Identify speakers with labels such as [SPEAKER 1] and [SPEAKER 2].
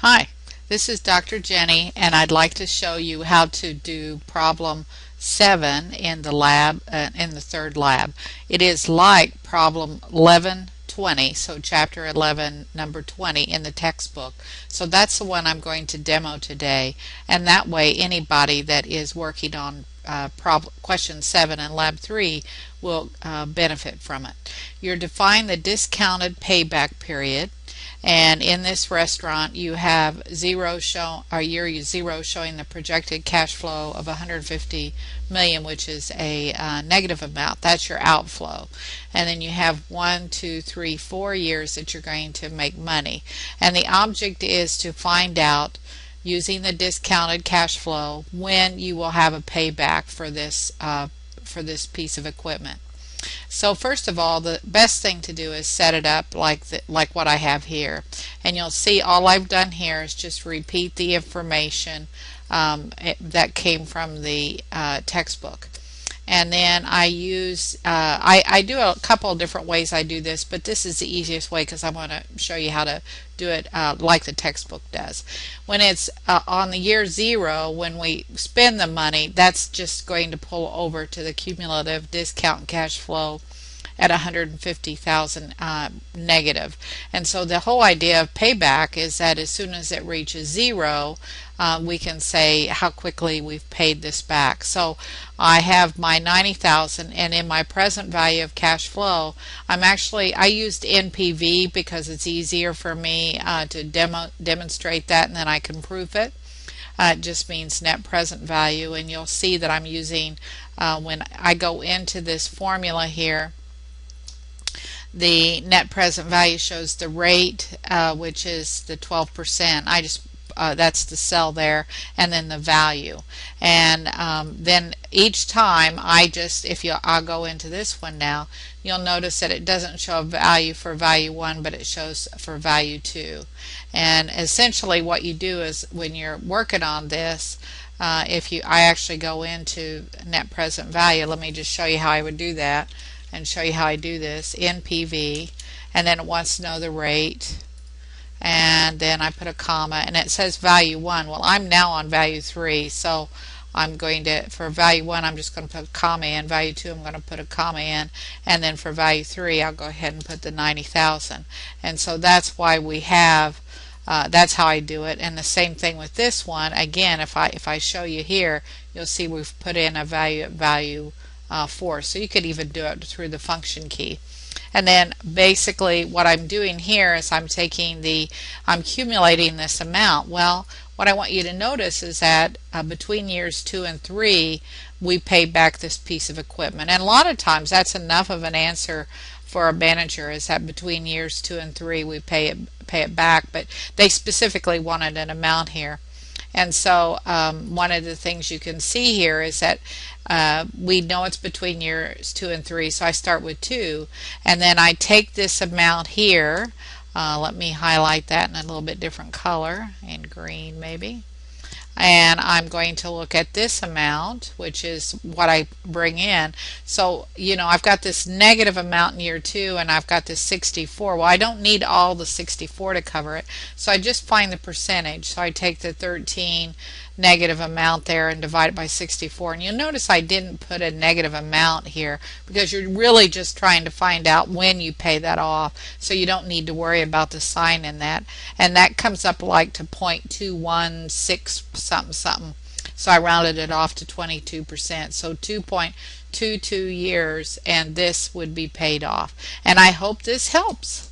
[SPEAKER 1] Hi, this is Dr. Jenny, and I'd like to show you how to do problem 7 in the lab, in the third lab. It is like problem 1120, so chapter 11, number 20 in the textbook. So that's the one I'm going to demo today, and that way anybody that is working on question 7 in lab 3 will benefit from it. You're defining the discounted payback period. And in this restaurant, you have year zero showing the projected cash flow of 150 million, which is a negative amount. That's your outflow. And then you have 1, 2, 3, 4 years that you're going to make money. And the object is to find out, using the discounted cash flow, when you will have a payback for this piece of equipment. So first of all, the best thing to do is set it up like what I have here, and you'll see all I've done here is just repeat the information that came from the textbook. And then I use I do a couple of different ways I do this, but this is the easiest way because I want to show you how to do it like the textbook does. When it's on the year 0, when we spend the money, that's just going to pull over to the cumulative discount cash flow at 150,000 negative. And so the whole idea of payback is that as soon as it reaches 0, we can say how quickly we've paid this back. So I have my 90,000, and in my present value of cash flow, I used NPV because it's easier for me to demonstrate that, and then I can prove it. It just means net present value, and you'll see that I'm using, when I go into this formula here, the net present value shows the rate, which is the 12%. That's the cell there, and then the value. And then each time I'll go into this one now, you'll notice that it doesn't show a value for value 1, but it shows for value 2. And essentially what you do is, when you're working on this, I actually go into net present value. Let me just show you how I would do that and show you how I do this. NPV, and then it wants to know the rate, and then I put a comma, and it says value 1. Well, I'm now on value 3, so I'm going to, for value 1, I'm just going to put a comma in. Value 2, I'm going to put a comma in, and then for value 3, I'll go ahead and put the 90,000. And so that's why we have, that's how I do it. And the same thing with this one. Again, if I show you here, you'll see we've put in a value at value 4. So you could even do it through the function key. And then basically what I'm doing here is I'm accumulating this amount. Well, what I want you to notice is that between years 2 and 3, we pay back this piece of equipment. And a lot of times that's enough of an answer for a manager, is that between years 2 and 3 we pay it back. But they specifically wanted an amount here. And so one of the things you can see here is that we know it's between years 2 and 3, so I start with 2, and then I take this amount here. Let me highlight that in a little bit different color, in green maybe. And I'm going to look at this amount, which is what I bring in. So, I've got this negative amount in year 2, and I've got this 64. Well, I don't need all the 64 to cover it, so I just find the percentage. So I take the 13 negative amount there and divide it by 64. And you'll notice I didn't put a negative amount here because you're really just trying to find out when you pay that off, so you don't need to worry about the sign in that. And that comes up like to 0.216 something. So I rounded it off to 22%. So 2.22 years, and this would be paid off. And I hope this helps.